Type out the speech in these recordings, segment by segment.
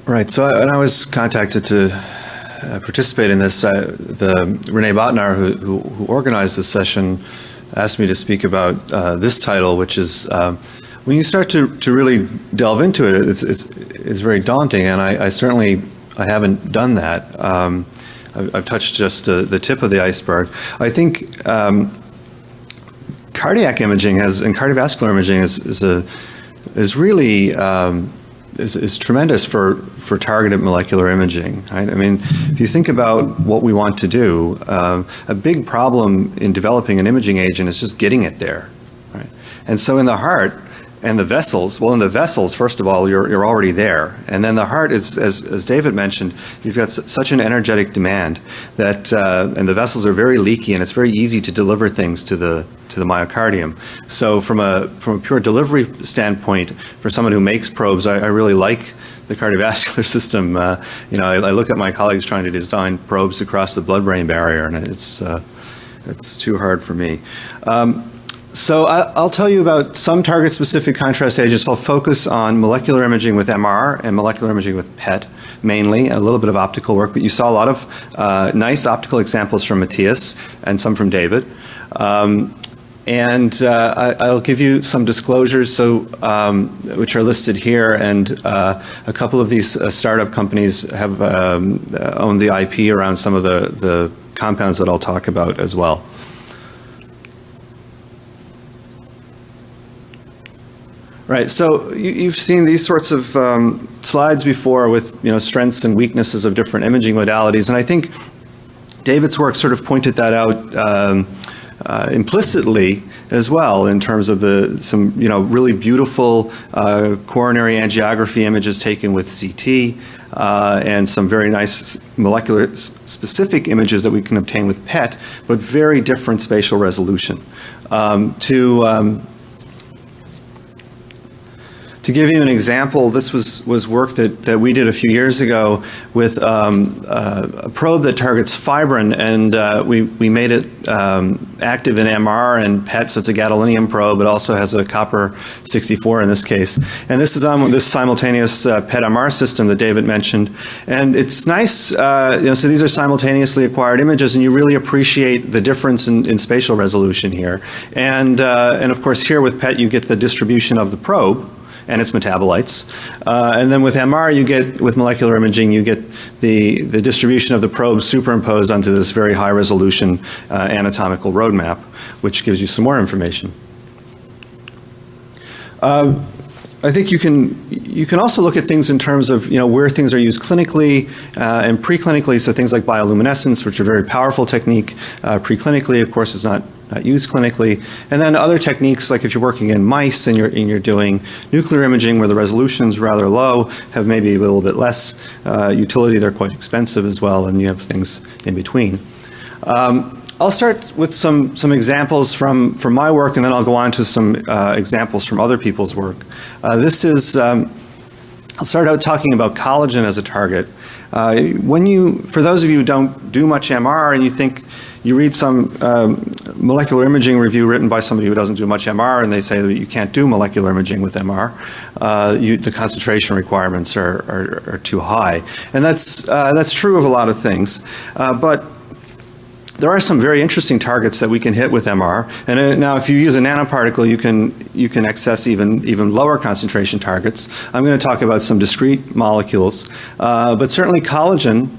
Right. So when I was contacted to participate in this, Renee Botnar, who organized this session, asked me to speak about this title, which is when you start to really delve into it, it's very daunting, and I certainly haven't done that. I've touched just the tip of the iceberg. I think cardiac imaging and cardiovascular imaging is really tremendous for targeted molecular imaging. Right? I mean, if you think about what we want to do, a big problem in developing an imaging agent is just getting it there. Right? And so in the heart and the vessels, well, in the vessels, first of all, you're already there. And then the heart is, as David mentioned, you've got such an energetic demand that, and the vessels are very leaky, and it's very easy to deliver things to the myocardium. So from a pure delivery standpoint, for someone who makes probes, I really like the cardiovascular system. I look at my colleagues trying to design probes across the blood-brain barrier, and it's too hard for me. So I'll tell you about some target-specific contrast agents. I'll focus on molecular imaging with MR and molecular imaging with PET, mainly, a little bit of optical work, but you saw a lot of nice optical examples from Matthias and some from David. I'll give you some disclosures, which are listed here, and a couple of these startup companies have owned the IP around some of the compounds that I'll talk about as well. Right, so you've seen these sorts of slides before with strengths and weaknesses of different imaging modalities, and I think David's work sort of pointed that out implicitly as well, in terms of some really beautiful coronary angiography images taken with CT, and some very nice molecular specific images that we can obtain with PET, but very different spatial resolution. To give you an example, this was work that we did a few years ago with a probe that targets fibrin, and we made it active in MR and PET, so it's a gadolinium probe. It also has a copper 64 in this case. And this is on this simultaneous PET-MR system that David mentioned. And it's nice, so these are simultaneously acquired images, and you really appreciate the difference in spatial resolution here. And of course here with PET you get the distribution of the probe and its metabolites. And then with MR, with molecular imaging, you get the distribution of the probe superimposed onto this very high resolution anatomical roadmap, which gives you some more information. I think you can also look at things in terms of where things are used clinically and preclinically, so things like bioluminescence, which are a very powerful technique. Preclinically, of course, is not used clinically. And then other techniques, like if you're working in mice and you're doing nuclear imaging where the resolution's rather low, have maybe a little bit less utility. They're quite expensive as well, and you have things in between. I'll start with some examples from my work, and then I'll go on to some examples from other people's work. I'll start out talking about collagen as a target. For those of you who don't do much MR and you think you read some molecular imaging review written by somebody who doesn't do much MR, and they say that you can't do molecular imaging with MR. The concentration requirements are too high, and that's true of a lot of things. But there are some very interesting targets that we can hit with MR. And now, if you use a nanoparticle, you can access even lower concentration targets. I'm going to talk about some discrete molecules, but certainly collagen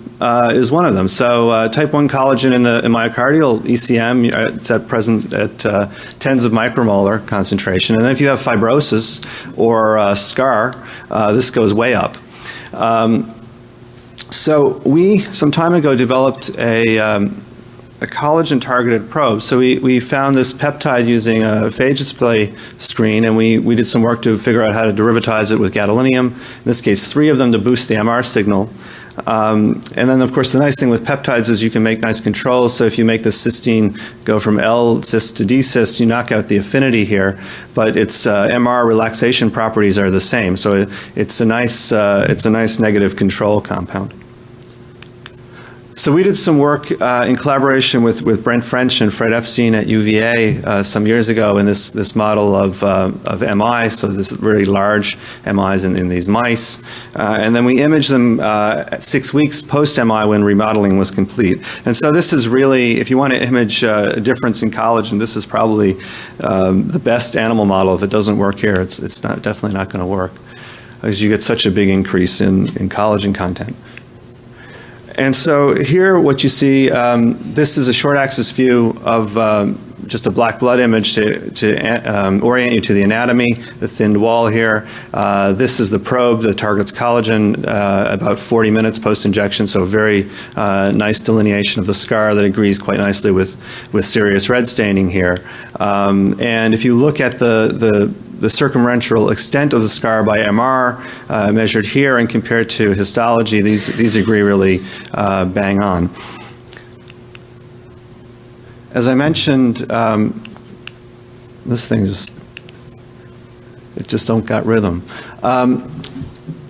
is one of them. So type 1 collagen in myocardial ECM, it's at present at tens of micromolar concentration. And then if you have fibrosis or scar, this goes way up. So we, some time ago, developed a collagen-targeted probe. So we found this peptide using a phage display screen, and we did some work to figure out how to derivatize it with gadolinium, in this case 3 of them to boost the MR signal. And then, of course, the nice thing with peptides is you can make nice controls. So if you make the cysteine go from L-cis to D-cis, you knock out the affinity here, but its MR relaxation properties are the same. So it's a nice negative control compound. So we did some work in collaboration with Brent French and Fred Epstein at UVA some years ago in this model of MI, so this very large MIs in these mice. And then we imaged them at 6 weeks post-MI when remodeling was complete. And so this is really, if you want to image a difference in collagen, this is probably the best animal model. If it doesn't work here, it's definitely not going to work, because you get such a big increase in collagen content. And so here what you see, this is a short axis view of just a black blood image to orient you to the anatomy, the thinned wall here. This is the probe that targets collagen about 40 minutes post-injection, so a very nice delineation of the scar that agrees quite nicely with serious red staining here. And if you look at the circumferential extent of the scar by MR measured here and compared to histology, these agree really bang on. As I mentioned, this thing just don't got rhythm.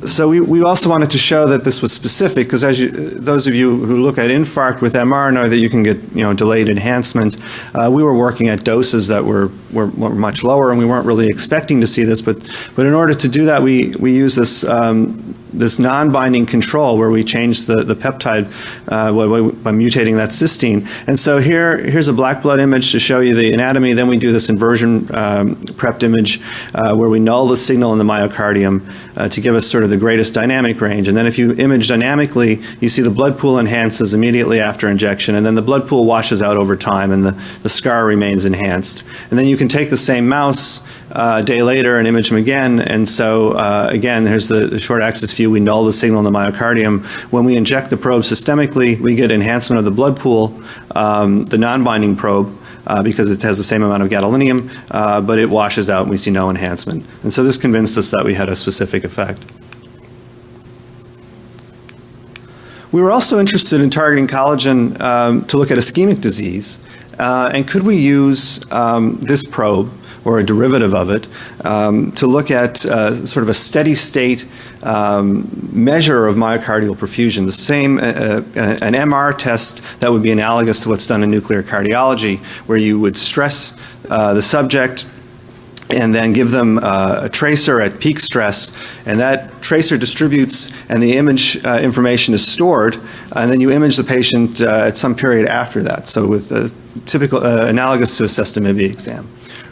So we also wanted to show that this was specific, because those of you who look at infarct with MR know that you can get delayed enhancement. We were working at doses that were much lower, and we weren't really expecting to see this. But in order to do that, we use this non-binding control where we change the peptide by mutating that cysteine. And so here's a black blood image to show you the anatomy. Then we do this inversion prepped image where we null the signal in the myocardium to give us sort of the greatest dynamic range. And then if you image dynamically, you see the blood pool enhances immediately after injection, and then the blood pool washes out over time, and the scar remains enhanced. And then you can take the same mouse a day later and image them again. And so again, here's the short axis view. We null the signal in the myocardium. When we inject the probe systemically, we get enhancement of the blood pool, the non-binding probe, because it has the same amount of gadolinium, but it washes out and we see no enhancement. And so this convinced us that we had a specific effect. We were also interested in targeting collagen to look at ischemic disease. And could we use this probe, or a derivative of it, to look at sort of a steady state measure of myocardial perfusion, the same, an MR test that would be analogous to what's done in nuclear cardiology, where you would stress the subject and then give them a tracer at peak stress, and that tracer distributes and the image information is stored, and then you image the patient at some period after that. So with a typical, analogous to a sestamibi exam,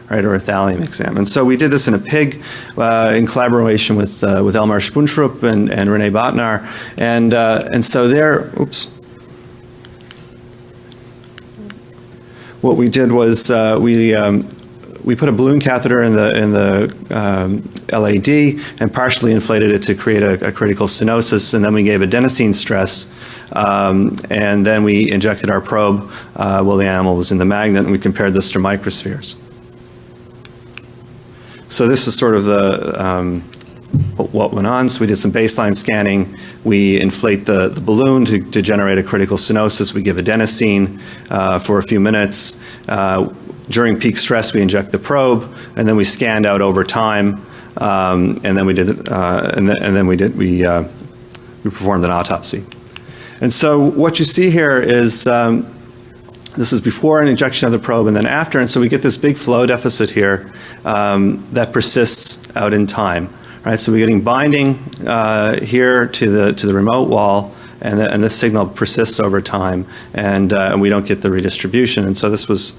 right, or a thallium exam. And so we did this in a pig in collaboration with Elmar Spuntrup and René Botnar. And so there, what we did was we put a balloon catheter in the LAD and partially inflated it to create a critical stenosis, and then we gave adenosine stress, and then we injected our probe while the animal was in the magnet, and we compared this to microspheres. So this is sort of what went on. So we did some baseline scanning. We inflate the balloon to generate a critical stenosis. We give adenosine for a few minutes. During peak stress, we inject the probe, and then we scanned out over time, and then we performed an autopsy. And so what you see here is this is before an injection of the probe and then after, and so we get this big flow deficit here that persists out in time. Right, so we're getting binding here to the remote wall, and this signal persists over time, and we don't get the redistribution. And so this was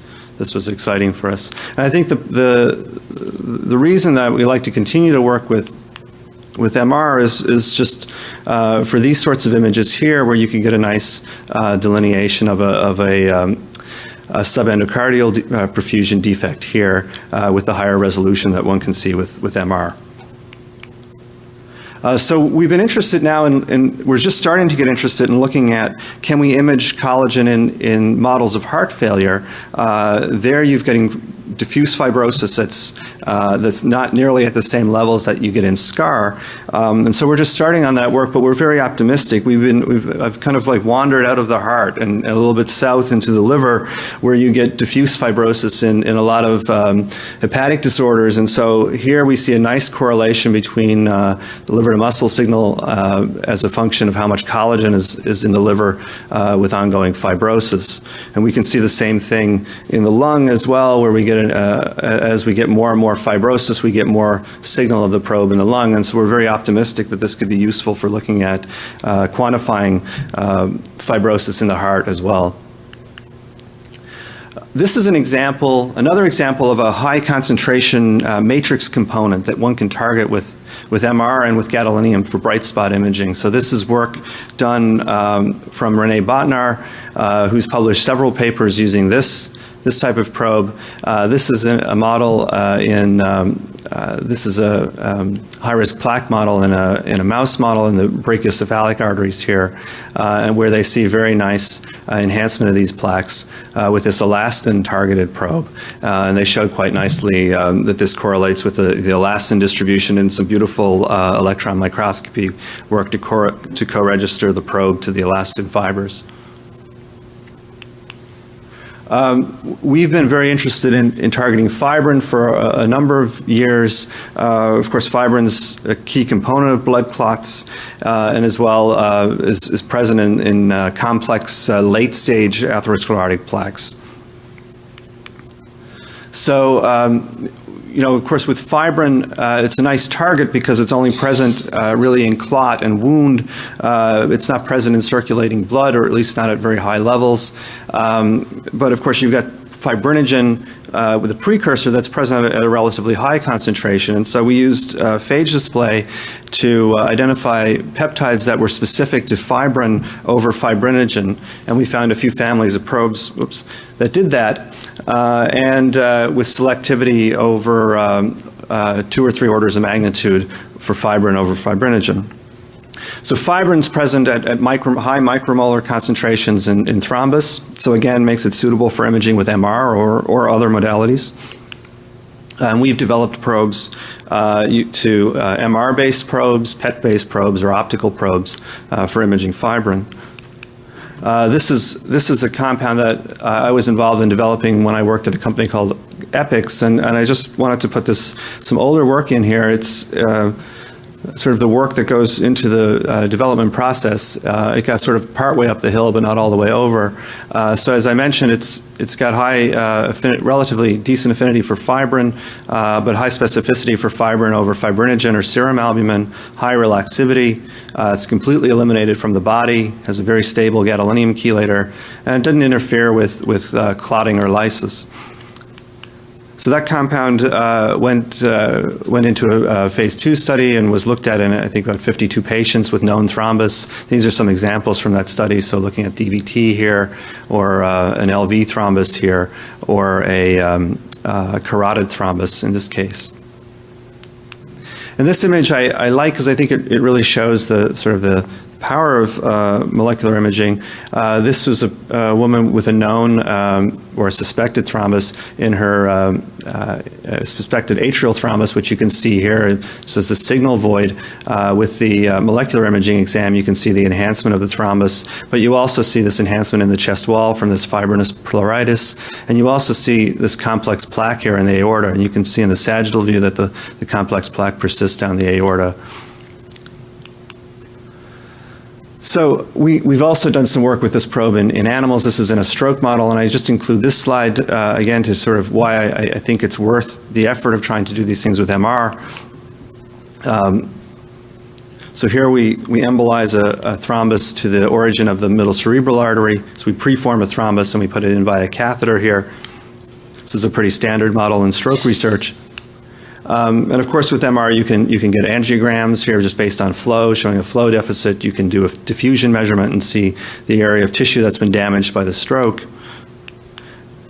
exciting for us. And I think the reason that we like to continue to work with MR is just for these sorts of images here, where you can get a nice delineation of a subendocardial perfusion defect here with the higher resolution that one can see with MR. So we've been interested now, and we're just starting to get interested in looking at, can we image collagen in models of heart failure? There you're getting diffuse fibrosis that's not nearly at the same levels that you get in scar. And so we're just starting on that work, but we're very optimistic. I've kind of like wandered out of the heart and a little bit south into the liver, where you get diffuse fibrosis in a lot of hepatic disorders. And so here we see a nice correlation between the liver to muscle signal as a function of how much collagen is in the liver with ongoing fibrosis. And we can see the same thing in the lung as well, where we get as we get more and more fibrosis, we get more signal of the probe in the lung. And so we're very optimistic that this could be useful for looking at quantifying fibrosis in the heart as well. This is another example of a high concentration matrix component that one can target with MR and with gadolinium for bright spot imaging. So this is work done from René Botnar, who's published several papers using this type of probe. This is a model this is a high-risk plaque model in a mouse model in the brachiocephalic arteries here, and where they see very nice enhancement of these plaques with this Elastin targeted probe. And they showed quite nicely that this correlates with the Elastin distribution in some beautiful electron microscopy work to co-register the probe to the elastin fibers. We've been very interested in targeting fibrin for a number of years. Of course, fibrin's a key component of blood clots, and as well is present in complex late-stage atherosclerotic plaques. So, of course, with fibrin, it's a nice target because it's only present really in clot and wound. It's not present in circulating blood, or at least not at very high levels. But of course, you've got fibrinogen with a precursor that's present at a relatively high concentration. And so we used phage display to identify peptides that were specific to fibrin over fibrinogen. And we found a few families of probes that did that, and with selectivity over 2 or 3 orders of magnitude for fibrin over fibrinogen. So fibrin's present at high micromolar concentrations in thrombus, so again makes it suitable for imaging with MR or other modalities. And we've developed probes to MR-based probes, PET-based probes, or optical probes for imaging fibrin. This is a compound that I was involved in developing when I worked at a company called Epics, and I just wanted to put some older work in here. It's sort of the work that goes into the development process. It got sort of partway up the hill, but not all the way over. So as I mentioned, it's got high, relatively decent affinity for fibrin, but high specificity for fibrin over fibrinogen or serum albumin, high relaxivity. It's completely eliminated from the body, has a very stable gadolinium chelator, and doesn't interfere with clotting or lysis. So that compound went into a phase 2 study and was looked at in, I think, about 52 patients with known thrombus. These are some examples from that study. So looking at DVT here, or an LV thrombus here, or a carotid thrombus in this case. And this image I like because I think it really shows the sort of the power of molecular imaging. This was a woman with a known or a suspected thrombus in her suspected atrial thrombus, which you can see here. This is a signal void. With the molecular imaging exam, you can see the enhancement of the thrombus, but you also see this enhancement in the chest wall from this fibrinous pleuritis, and you also see this complex plaque here in the aorta, and you can see in the sagittal view that the complex plaque persists down the aorta. So we've also done some work with this probe in animals. This is in a stroke model, and I just include this slide again to sort of why I think it's worth the effort of trying to do these things with MR. So here we embolize a thrombus to the origin of the middle cerebral artery. So we preform a thrombus and we put it in via catheter here. This is a pretty standard model in stroke research. And of course, with MR, you can get angiograms here just based on flow, showing a flow deficit. You can do a diffusion measurement and see the area of tissue that's been damaged by the stroke.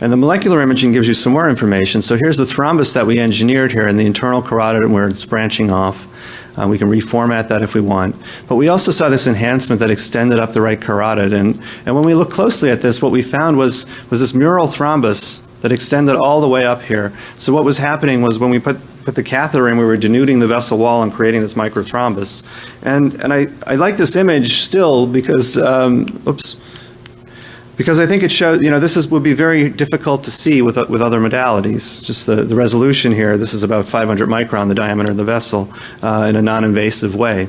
And the molecular imaging gives you some more information. So here's the thrombus that we engineered here in the internal carotid, and where it's branching off. We can reformat that if we want. But we also saw this enhancement that extended up the right carotid. And when we look closely at this, what we found was this mural thrombus that extended all the way up here. So what was happening was when we put the catheter in, we were denuding the vessel wall and creating this microthrombus. And I like this image still because, because I think it shows, this would be very difficult to see with other modalities. Just the resolution here, this is about 500 micron, the diameter of the vessel, in a non-invasive way.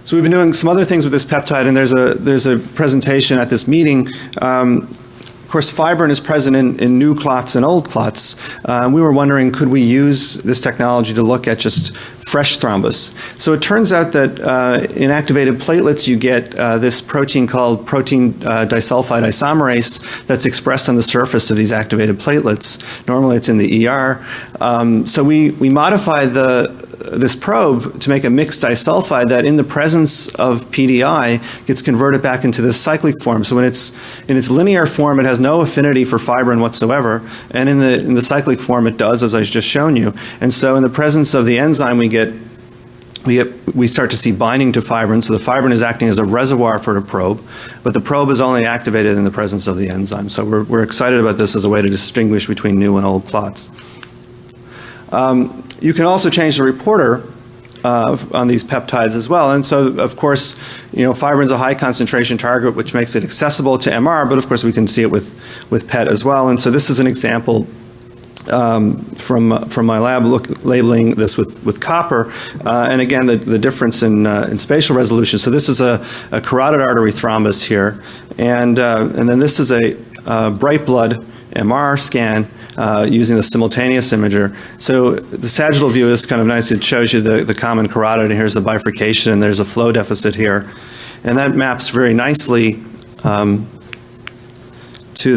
So we've been doing some other things with this peptide, and there's a presentation at this meeting. Of course, fibrin is present in new clots and old clots. We were wondering, could we use this technology to look at just fresh thrombus? So it turns out that in activated platelets, you get this protein called protein disulfide isomerase that's expressed on the surface of these activated platelets. Normally, it's in the ER. So we modify this probe to make a mixed disulfide that in the presence of PDI gets converted back into this cyclic form. So when it's in its linear form, it has no affinity for fibrin whatsoever, and in the cyclic form it does, as I've just shown you. And so in the presence of the enzyme we start to see binding to fibrin, so the fibrin is acting as a reservoir for the probe, but the probe is only activated in the presence of the enzyme. So we're excited about this as a way to distinguish between new and old clots. You can also change the reporter on these peptides as well. And so, of course, fibrin's a high concentration target, which makes it accessible to MR, but of course we can see it with PET as well. And so this is an example from my lab labeling this with copper. And again, the difference in spatial resolution. So this is a carotid artery thrombus here. And then this is a bright blood MR scan using the simultaneous imager. So the sagittal view is kind of nice. It shows you the common carotid, and here's the bifurcation, and there's a flow deficit here. And that maps very nicely to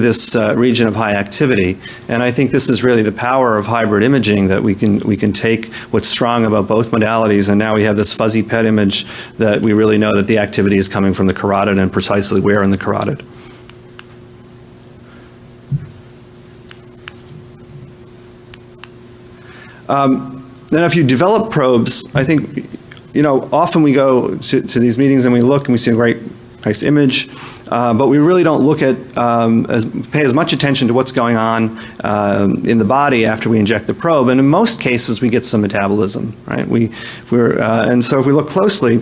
this region of high activity. And I think this is really the power of hybrid imaging, that we can take what's strong about both modalities, and now we have this fuzzy PET image that we really know that the activity is coming from the carotid and precisely where in the carotid. Then if you develop probes, I think, often we go to these meetings and we look and we see a nice image, but we really don't look at, pay as much attention to what's going on in the body after we inject the probe. And in most cases, we get some metabolism, right? And so if we look closely,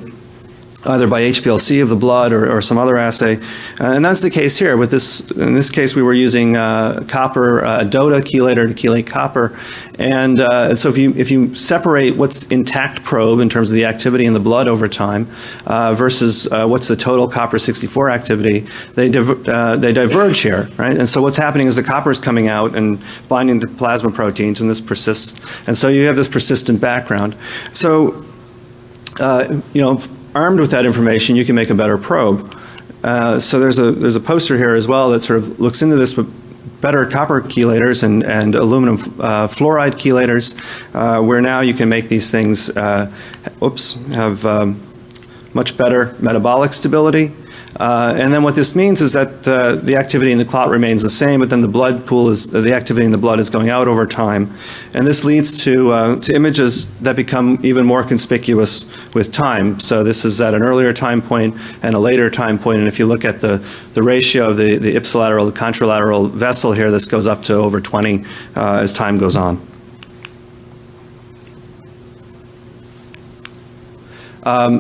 either by HPLC of the blood or some other assay. And that's the case here. With this, in this case, we were using copper, a DOTA chelator to chelate copper. And so if you separate what's intact probe in terms of the activity in the blood over time versus what's the total copper-64 activity, they diverge here, right? And so what's happening is the copper is coming out and binding to plasma proteins, and this persists. And so you have this persistent background. So, armed with that information, you can make a better probe. So there's a poster here as well that sort of looks into this with better copper chelators and aluminum fluoride chelators, where now you can make these things have much better metabolic stability. And then what this means is that the activity in the clot remains the same, but then the blood pool the activity in the blood is going out over time. And this leads to images that become even more conspicuous with time. So this is at an earlier time point and a later time point. And if you look at the ratio of the ipsilateral, the contralateral vessel here, this goes up to over 20 as time goes on.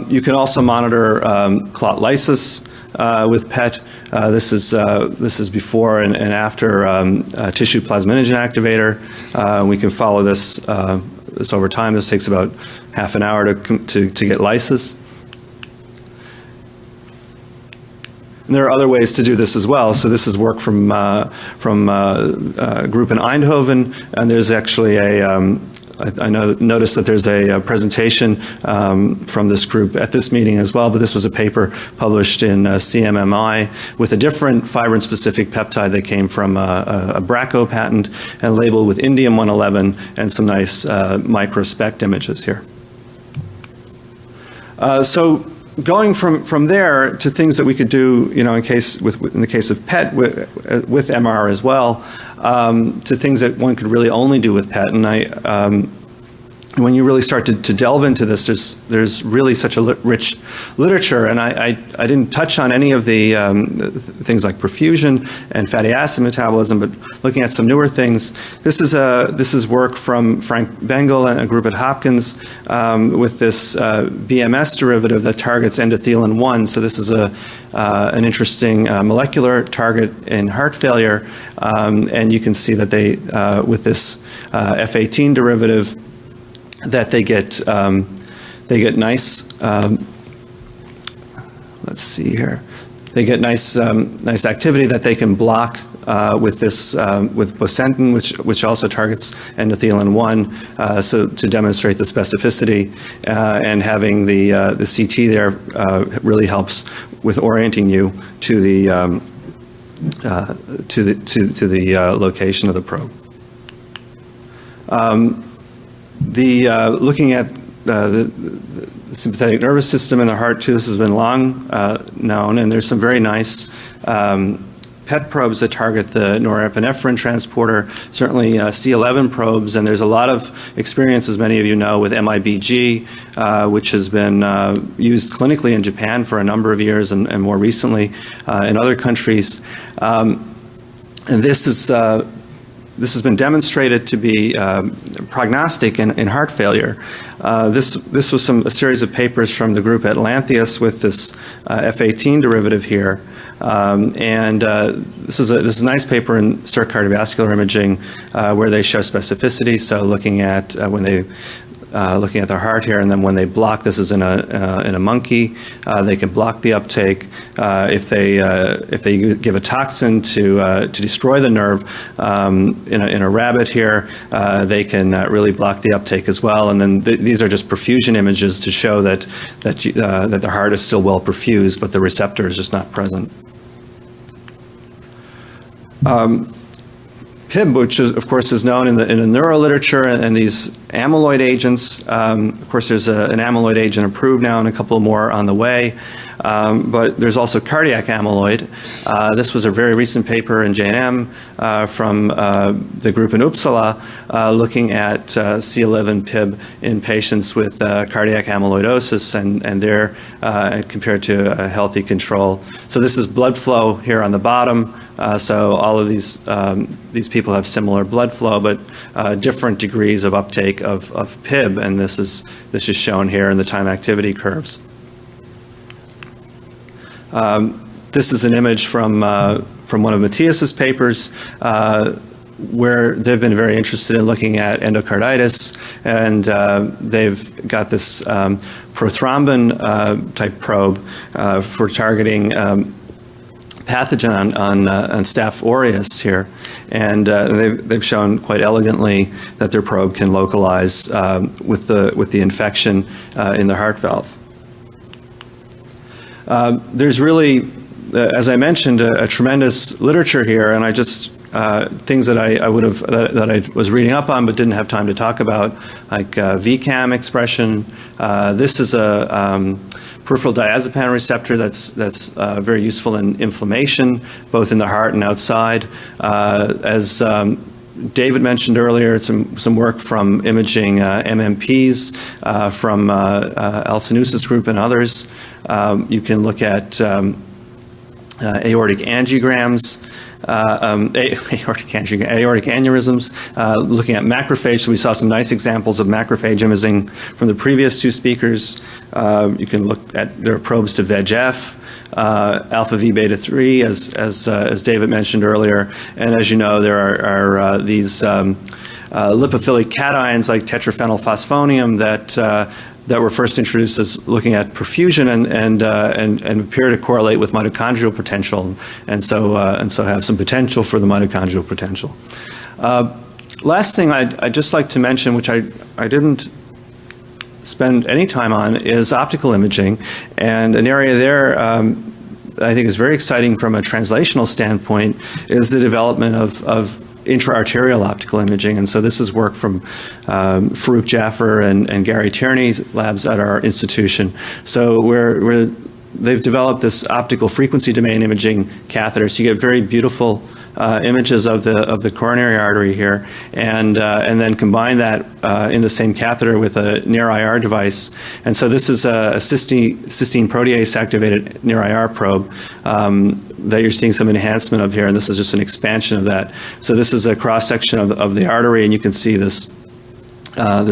You can also monitor clot lysis with PET. This is before and after tissue plasminogen activator. We can follow this over time. This takes about half an hour to get lysis. And there are other ways to do this as well. So this is work from a group in Eindhoven, and there's actually I noticed that there's a presentation from this group at this meeting as well, but this was a paper published in CMMI with a different fibrin-specific peptide that came from a Bracco patent and labeled with indium-111 and some nice microspect images here. So going from there to things that we could do, in the case of PET with MR as well, to things that one could really only do with PET. And when you really start to delve into this, there's really such a rich literature, and I didn't touch on any of the things like perfusion and fatty acid metabolism, but looking at some newer things, this is work from Frank Bengal and a group at Hopkins with this BMS derivative that targets endothelin-A. So this is an interesting molecular target in heart failure, and you can see that they with this F18 derivative, that they get nice. Let's see here. They get nice activity that they can block with this with bosentan, which also targets endothelin-A. So to demonstrate the specificity, and having the CT there really helps with orienting you to the location of the probe. Looking at the sympathetic nervous system in the heart too, this has been long known, and there's some very nice PET probes that target the norepinephrine transporter, certainly C11 probes, and there's a lot of experience, as many of you know, with MIBG, which has been used clinically in Japan for a number of years, and more recently in other countries. And this has been demonstrated to be prognostic in heart failure. This was a series of papers from the group at Lantheus with this F18 derivative here. This is a nice paper in Circ Cardiovascular Imaging where they show specificity. So looking at when they looking at their heart here, and then when they block, this is in a monkey, they can block the uptake. If they give a toxin to destroy the nerve in a rabbit here, they can really block the uptake as well. And then these are just perfusion images to show that the heart is still well perfused, but the receptor is just not present. PIB, which of course is known in the neuro literature, and these amyloid agents. Of course, there's an amyloid agent approved now, and a couple more on the way. But there's also cardiac amyloid. This was a very recent paper in JNM from the group in Uppsala looking at C11 PIB in patients with cardiac amyloidosis, and they're compared to a healthy control. So this is blood flow here on the bottom. So all of these people have similar blood flow, but different degrees of uptake of PIB, and this is shown here in the time activity curves. This is an image from one of Matthias's papers where they've been very interested in looking at endocarditis, and they've got this prothrombin type probe for targeting pathogen on Staph aureus here, and they've shown quite elegantly that their probe can localize with the infection in the heart valve. There's really, as I mentioned, a tremendous literature here, and I just things that I was reading up on but didn't have time to talk about, like VCAM expression. This is a peripheral diazepam receptor that's very useful in inflammation, both in the heart and outside. As David mentioned earlier, some work from imaging MMPs from Alcinusis group and others. You can look at aortic angiograms, aortic aneurysms, looking at macrophage. So we saw some nice examples of macrophage imaging from the previous two speakers. You can look at their probes to VEGF, alpha V beta 3, as David mentioned earlier. And as you know, there are these lipophilic cations like tetraphenylphosphonium that were first introduced as looking at perfusion and appear to correlate with mitochondrial potential, and so have some potential for the mitochondrial potential. Last thing I'd just like to mention, which I didn't spend any time on, is optical imaging, and an area there I think is very exciting from a translational standpoint is the development of intra-arterial optical imaging. And so this is work from Farouk Jaffer and Gary Tierney's labs at our institution. So they've developed this optical frequency domain imaging catheter. So you get very beautiful images of the coronary artery here, and then combine that in the same catheter with a near-IR device. And so this is a cysteine protease-activated near-IR probe that you're seeing some enhancement of here, and this is just an expansion of that. So this is a cross-section of the artery, and you can see this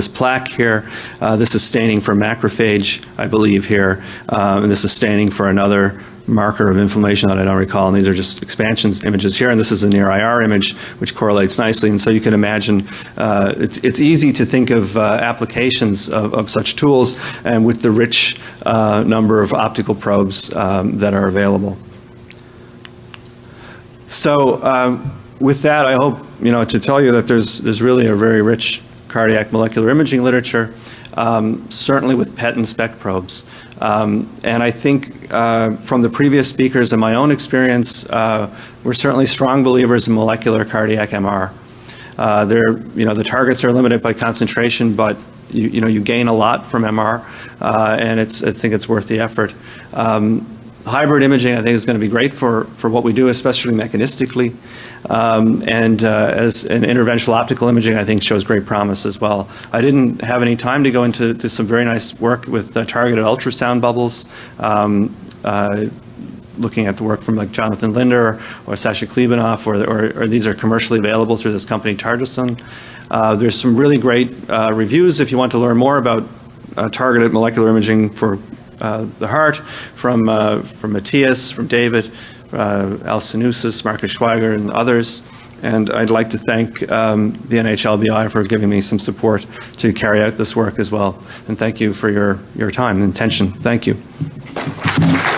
plaque here. This is staining for macrophage, I believe, here, and this is staining for another marker of inflammation that I don't recall, and these are just expansions images here, and this is a near-IR image, which correlates nicely, and so you can imagine it's easy to think of applications of such tools, and with the rich number of optical probes that are available. So with that, I hope to tell you that there's really a very rich cardiac molecular imaging literature, certainly with PET and SPECT probes. And I think from the previous speakers and my own experience, we're certainly strong believers in molecular cardiac MR. The targets are limited by concentration, but you gain a lot from MR, and I think it's worth the effort. Hybrid imaging, I think, is going to be great for what we do, especially mechanistically. As an interventional optical imaging, I think, shows great promise as well. I didn't have any time to go into some very nice work with targeted ultrasound bubbles, looking at the work from like Jonathan Linder or Sasha Klebanov, or these are commercially available through this company, Charlestown. There's some really great reviews if you want to learn more about targeted molecular imaging for the heart, from Matthias, from David, Alcinousis, Marcus Schweiger, and others. And I'd like to thank the NHLBI for giving me some support to carry out this work as well. And thank you for your time and attention. Thank you.